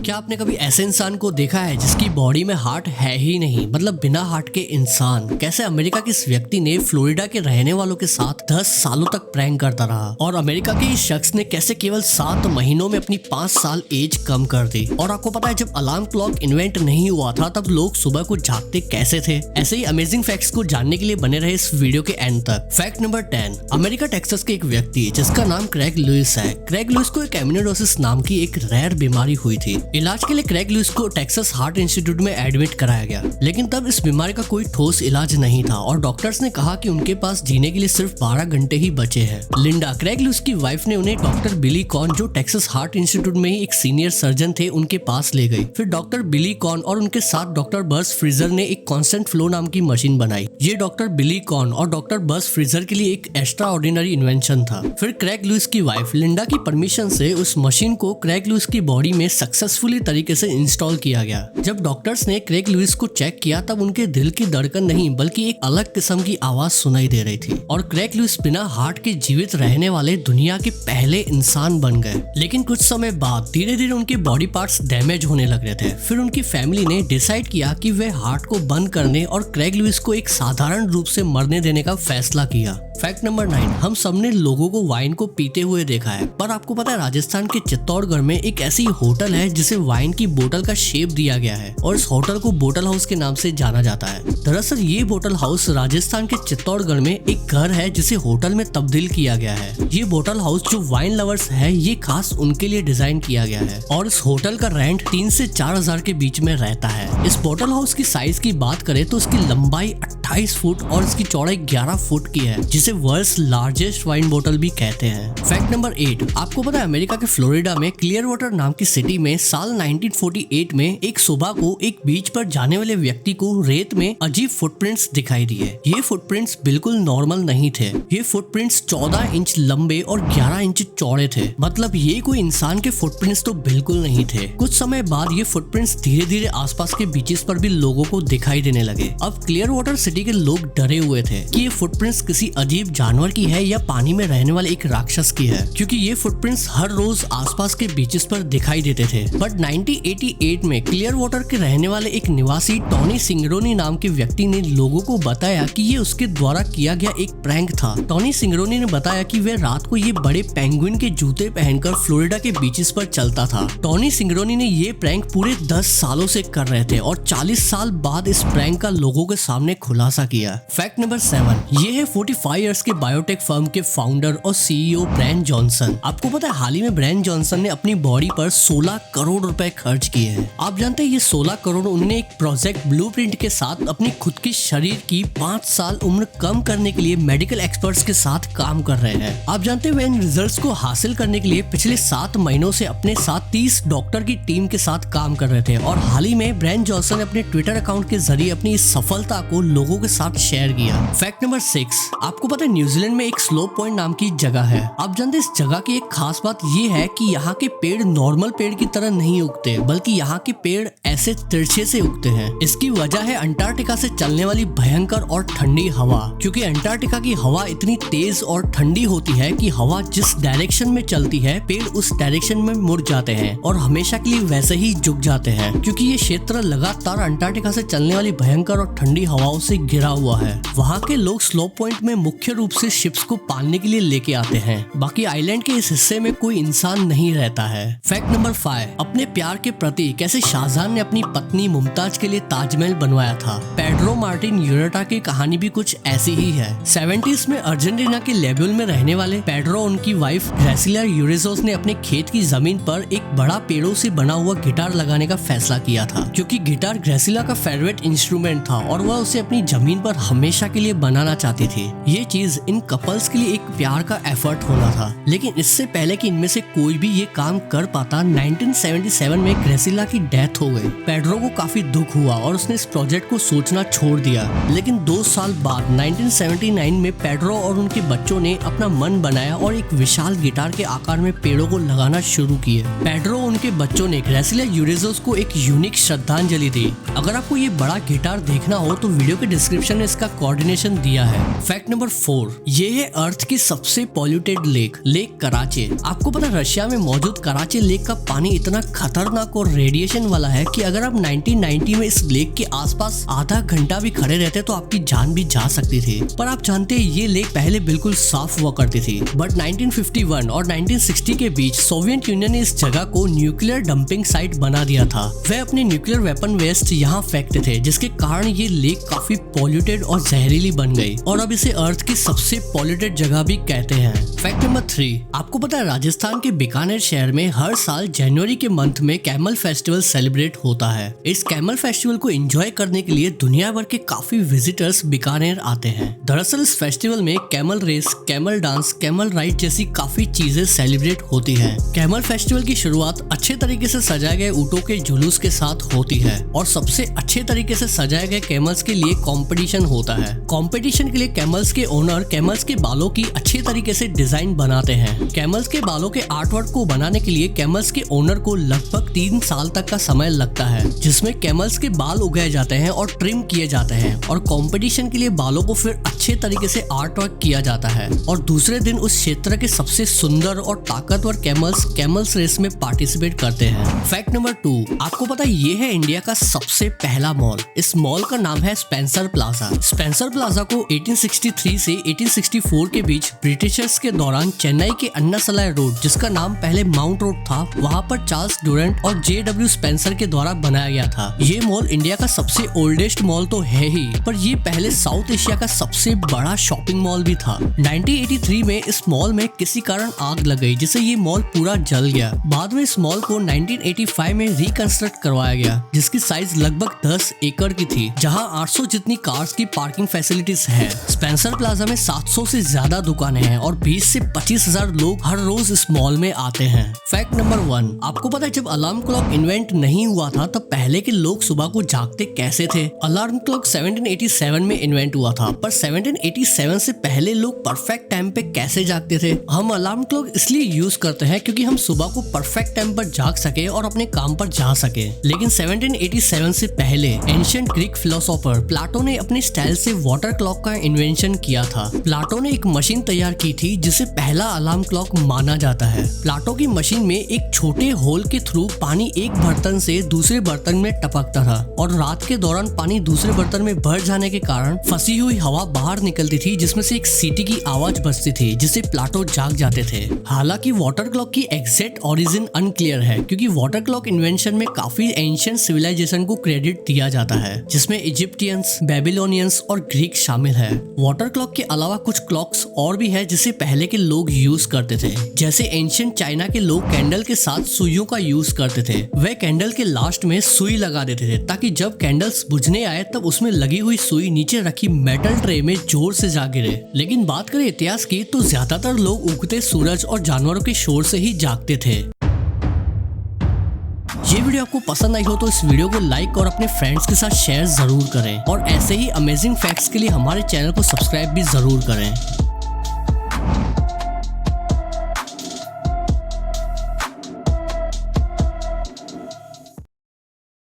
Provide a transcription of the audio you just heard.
क्या आपने कभी ऐसे इंसान को देखा है जिसकी बॉडी में हार्ट है ही नहीं, मतलब बिना हार्ट के इंसान? कैसे अमेरिका के इस व्यक्ति ने फ्लोरिडा के रहने वालों के साथ 10 सालों तक प्रैंक करता रहा और अमेरिका के इस शख्स ने कैसे केवल 7 महीनों में अपनी 5 साल एज कम कर दी। और आपको पता है जब अलार्म क्लॉक इन्वेंट नहीं हुआ था तब लोग सुबह को जागते कैसे थे? ऐसे ही अमेजिंग फैक्ट्स को जानने के लिए बने रहे इस वीडियो के एंड तक। फैक्ट नंबर 10, अमेरिका टेक्सास के एक व्यक्ति जिसका नाम क्रेग लुइस है। क्रेग लुइस को एक एमिलोइडोसिस नाम की एक रेयर बीमारी हुई थी। इलाज के लिए क्रेग लुइस को टेक्सास हार्ट इंस्टीट्यूट में एडमिट कराया गया, लेकिन तब इस बीमारी का कोई ठोस इलाज नहीं था और डॉक्टर्स ने कहा कि उनके पास जीने के लिए सिर्फ 12 घंटे ही बचे हैं। लिंडा, क्रेग लुइस की वाइफ, ने उन्हें डॉक्टर बिली कॉन, जो टेक्सास हार्ट इंस्टीट्यूट में ही एक सीनियर सर्जन थे, उनके पास ले गई। फिर डॉक्टर बिली कॉन और उनके साथ डॉक्टर बस फ्रीजर ने एक कांस्टेंट फ्लो नाम की मशीन बनाई। ये डॉक्टर बिली कॉन और डॉक्टर बस फ्रीजर के लिए एक एक्स्ट्रा ऑर्डिनरी इन्वेंशन था। फिर क्रेग लुइस की वाइफ लिंडा की परमिशन से उस मशीन को क्रेग लुइस की बॉडी में सक्सेसफुली तरीके से इंस्टॉल किया गया। जब डॉक्टर्स ने क्रेग लुइस को चेक किया तब उनके दिल की धड़कन नहीं बल्कि एक अलग किस्म की आवाज सुनाई दे रही थी और क्रेग लुइस बिना हार्ट के जीवित रहने वाले दुनिया के पहले इंसान बन गए। लेकिन कुछ समय बाद धीरे धीरे उनके बॉडी पार्ट्स डैमेज होने लग रहे थे। फिर उनकी फैमिली ने डिसाइड किया कि वे हार्ट को बंद करने और क्रेग लुइस को एक साधारण रूप से मरने देने का फैसला किया। फैक्ट नंबर 9, हम सबने लोगों को वाइन को पीते हुए देखा है, पर आपको पता है राजस्थान के चित्तौड़गढ़ में एक ऐसी होटल है जिसे वाइन की बोतल का शेप दिया गया है और इस होटल को बोतल हाउस के नाम से जाना जाता है। दरअसल ये बोतल हाउस राजस्थान के चित्तौड़गढ़ में एक घर है जिसे होटल में तब्दील किया गया है। ये बोतल हाउस जो वाइन लवर्स है ये खास उनके लिए डिजाइन किया गया है और इस होटल का रेंट 3 से 4 हजार के बीच में रहता है। इस बोतल हाउस की साइज की बात करें तो इसकी लंबाई 28 फुट और इसकी चौड़ाई 11 फुट की है, जिसे वर्ल्ड्स लार्जेस्ट वाइन बोतल भी कहते हैं। फैक्ट नंबर 8, आपको पता है अमेरिका के फ्लोरिडा में क्लियर वाटर नाम की सिटी में साल 1948 में एक सुबह को एक बीच पर जाने वाले व्यक्ति को रेत में अजीब फुटप्रिंट्स दिखाई दिए। ये फुटप्रिंट्स बिल्कुल नॉर्मल नहीं थे। ये फुटप्रिंट्स 14 इंच लंबे और 11 इंच चौड़े थे, मतलब ये कोई इंसान के फुटप्रिंट्स तो बिल्कुल नहीं थे। कुछ समय बाद ये फुटप्रिंट्स धीरे धीरे आसपास के बीचेस पर भी लोगों को दिखाई देने लगे। अब क्लियर वाटर सिटी के लोग डरे हुए थे कि ये फुटप्रिंट्स किसी अजीब जानवर की है या पानी में रहने वाले एक राक्षस की है, क्योंकि ये फुटप्रिंट्स हर रोज आसपास के बीचेस पर दिखाई देते थे। बट 1988 में क्लियर वाटर के रहने वाले एक निवासी टोनी सिंगरोनी नाम के व्यक्ति ने लोगों को बताया कि ये उसके द्वारा किया गया एक प्रैंक था। टोनी सिंगरोनी ने बताया कि वे रात को ये बड़े पेंगुइन के जूते पहनकर फ्लोरिडा के बीचेस पर चलता था। टोनी सिंगरोनी ने ये प्रैंक पूरे 10 सालों से कर रहे थे और 40 साल बाद इस प्रैंक का लोगों के सामने खुलासा किया। फैक्ट नंबर 7, ये है 45 इयर्स के बायोटेक फर्म के फाउंडर और सीईओ ब्रायन जॉनसन। आपको पता है हाल ही में ब्रायन जॉनसन ने अपनी बॉडी पर 16 करोड़ रुपए खर्च किए हैं। आप जानते हैं ये 16 करोड़ उन्होंने एक प्रोजेक्ट ब्लूप्रिंट के साथ अपनी खुद की शरीर की 5 साल उम्र कम करने के लिए मेडिकल एक्सपर्ट्स के साथ काम कर रहे हैं। आप जानते हैं वे इन रिजल्ट्स को हासिल करने के लिए पिछले 7 महीनों से अपने साथ 30 डॉक्टर की टीम के साथ काम कर रहे थे और हाल ही में ब्रायन जॉनसन ने अपने ट्विटर अकाउंट के जरिए अपनी इस सफलता को लोगों के साथ शेयर किया। फैक्ट नंबर 6, आपको पता है न्यूजीलैंड में एक स्लोप पॉइंट नाम की जगह है। आप जानते हैं इस जगह की एक खास बात ये है कि यहाँ के पेड़ नॉर्मल पेड़ की तरह नहीं उगते, बल्कि यहाँ के पेड़ ऐसे तिरछे से उगते हैं। इसकी वजह है अंटार्कटिका से चलने वाली भयंकर और ठंडी हवा, क्योंकि अंटार्कटिका की हवा इतनी तेज और ठंडी होती है कि हवा जिस डायरेक्शन में चलती है पेड़ उस डायरेक्शन में मुड़ जाते हैं और हमेशा के लिए वैसे ही झुक जाते हैं, क्योंकि ये क्षेत्र लगातार अंटार्कटिका से चलने वाली भयंकर और ठंडी हवाओं से घिरा हुआ है। वहाँ के लोग स्लोप पॉइंट में मुख्य रूप से शिप्स को पालने के लिए लेके आते हैं। बाकी आइलैंड के इस हिस्से में कोई इंसान नहीं रहता है। फैक्ट नंबर 5, अपने प्यार के प्रति कैसे शाहजहां ने अपनी पत्नी मुमताज के लिए ताजमहल बनवाया था। पेड्रो मार्टिन यूरेटा की कहानी भी कुछ ऐसी ही है। 70s में अर्जेंटीना के लेबुल में रहने वाले पेड्रो उनकी वाइफ ग्रेसिला यूरेजोस ने अपने खेत की जमीन पर एक बड़ा पेड़ों से बना हुआ गिटार लगाने का फैसला किया था, क्योंकि गिटार ग्रेसिला का फेवरेट इंस्ट्रूमेंट था और वह उसे अपनी जमीन पर हमेशा के लिए बनाना चाहती थी। ये चीज इन कपल्स के लिए एक प्यार का एफर्ट होना था, लेकिन इससे पहले कि इनमें से कोई भी ये काम कर पाता 1977 में ग्रेसिला की डेथ हो गई। पेड्रो को काफी दुख हुआ और उसने इस प्रोजेक्ट को सोचना छोड़ दिया, लेकिन 2 साल बाद 1979 में पेड्रो और उनके बच्चों ने अपना मन बनाया और एक विशाल गिटार के आकार में पेड़ों को लगाना शुरू किए। पेड्रो और उनके बच्चों ने ग्रेसिला यूरेजोस को एक यूनिक श्रद्धांजलि दी। अगर आपको ये बड़ा गिटार देखना हो तो वीडियो के डिस्क्रिप्शन में इसका कोऑर्डिनेशन दिया है। फैक्ट नंबर 4 ये है अर्थ की सबसे पॉल्यूटेड लेक कराचे। आपको पता है रशिया में मौजूद कराचे लेक का पानी इतना खतरनाक और रेडिएशन वाला है कि अगर आप 1990 में इस लेक के आसपास आधा घंटा भी खड़े रहते तो आपकी जान भी जा सकती थी। पर आप जानते हैं ये लेक पहले बिल्कुल साफ हुआ करती थी, बट 1951 और 1960 के बीच सोवियत यूनियन ने इस जगह को न्यूक्लियर डंपिंग साइट बना दिया था। वह अपने न्यूक्लियर वेपन वेस्ट यहाँ फेंकते थे, जिसके कारण ये लेक काफी पॉल्यूटेड और जहरीली बन गई और अब इसे अर्थ की सबसे पॉल्यूटेड जगह भी कहते हैं। फैक्ट नंबर 3, आपको पता है राजस्थान के बीकानेर शहर में हर साल जनवरी के मंथ में कैमल फेस्टिवल सेलिब्रेट होता है। इस कैमल फेस्टिवल को एंजॉय करने के लिए दुनिया भर के काफी विजिटर्स बीकानेर आते हैं। दरअसल इस फेस्टिवल में camel race, camel dance, camel ride जैसी काफी चीजें सेलिब्रेट होती हैं। कैमल फेस्टिवल की शुरुआत अच्छे तरीके से सजाए गए ऊँटों के जुलूस के साथ होती है और सबसे अच्छे तरीके से सजाए गए कैमल्स के लिए कंपटीशन होता है। कंपटीशन के लिए कैमल्स के ओनर कैमल्स के बालों की अच्छे तरीके से डिजाइन बनाते हैं। कैमल्स के बालों के आर्टवर्क को बनाने के लिए कैमल्स के ओनर को लगभग 3 साल तक का समय लगता है, जिसमें कैमल्स के बाल उगाए जाते हैं और ट्रिम किए जाते हैं और कंपटीशन के लिए बालों को फिर अच्छे तरीके से आर्टवर्क किया जाता है और दूसरे दिन उस क्षेत्र के सबसे सुंदर और ताकतवर कैमल्स रेस में पार्टिसिपेट करते हैं। फैक्ट नंबर 2, आपको पता है ये है इंडिया का सबसे पहला मॉल। इस मॉल का नाम है स्पेंसर प्लाजा। स्पेंसर प्लाजा को 1863 से 1864 के बीच ब्रिटिशर्स के दौरान चेन्नई के अन्नासलाई रोड, जिसका नाम पहले माउंट रोड था, वहाँ पर चार्ल्स डुरेंट और JW स्पेंसर के द्वारा बनाया गया था। ये मॉल इंडिया का सबसे ओल्डेस्ट मॉल तो है ही, पर ये पहले साउथ एशिया का सबसे बड़ा शॉपिंग मॉल भी था। 1983 में इस मॉल में किसी कारण आग लग गई, जिससे ये मॉल पूरा जल गया। बाद में इस मॉल को 1985 में रिकंस्ट्रक्ट करवाया गया, जिसकी साइज लगभग 10 एकड़ की थी, जहां 800 जितनी कार्स की पार्किंग फैसिलिटीज है। स्पेंसर प्लाजा में 700 से ज्यादा दुकानें हैं और 20 से 25,000 लोग हर रोज इस मॉल में आते हैं। फैक्ट नंबर 1, आपको पता है जब अलार्म क्लॉक इन्वेंट नहीं हुआ था तब पहले के लोग सुबह को जागते कैसे थे? अलार्म क्लॉक 1787 में इन्वेंट हुआ था, पर 1787 से पहले लोग परफेक्ट टाइम पे कैसे जागते थे? हम अलार्म क्लॉक इसलिए यूज करते हैं क्योंकि हम सुबह को परफेक्ट टाइम पर जाग सके और अपने काम पर जा सके। लेकिन 1787 से पहले एंशिएंट ग्रीक फिलोसोफर प्लाटो ने अपने स्टाइल से वाटर क्लॉक का इन्वेंशन किया था। प्लाटो ने एक मशीन तैयार की थी जिसे पहला अलार्म क्लॉक माना जाता है। प्लाटो की मशीन में एक छोटे होल के थ्रू पानी एक बर्तन से दूसरे बर्तन में टपकता था और रात के दौरान पानी दूसरे बर्तन में भर जाने के कारण फंसी हुई हवा बाहर निकलती थी, जिसमें से एक सीटी की आवाज बजती थी, जिससे प्लाटो जाग जाते थे। हालांकि वाटर क्लॉक की एग्जैक्ट ओरिजिन अनक्लियर है, क्योंकि वाटर क्लॉक इन्वेंशन में काफी एंशिएंट सिविलाइजेशन को क्रेडिट दिया जाता है, जिसमें इजिप्टियंस, बेबीलोनियंस और ग्रीक शामिल है। वाटर क्लॉक के अलावा कुछ क्लॉक्स और भी है जिसे पहले के लोग यूज करते थे, जैसे एंशिएंट चाइना के लोग कैंडल के साथ सुइयों का यूज करते थे। वे कैंडल के लास्ट में सुई लगा देते थे ताकि जब कैंडल्स बुझने आए तब उसमें लगी हुई सुई नीचे रखी मेटल ट्रे में जोर से जा गिरे। लेकिन बात करें इतिहास की तो ज्यादातर लोग उगते सूरज और जानवरों के शोर से ही जागते थे। ये वीडियो आपको पसंद आई हो तो इस वीडियो को लाइक और अपने फ्रेंड्स के साथ शेयर जरूर करें और ऐसे ही अमेजिंग फैक्ट्स के लिए हमारे चैनल को सब्सक्राइब भी जरूर करें।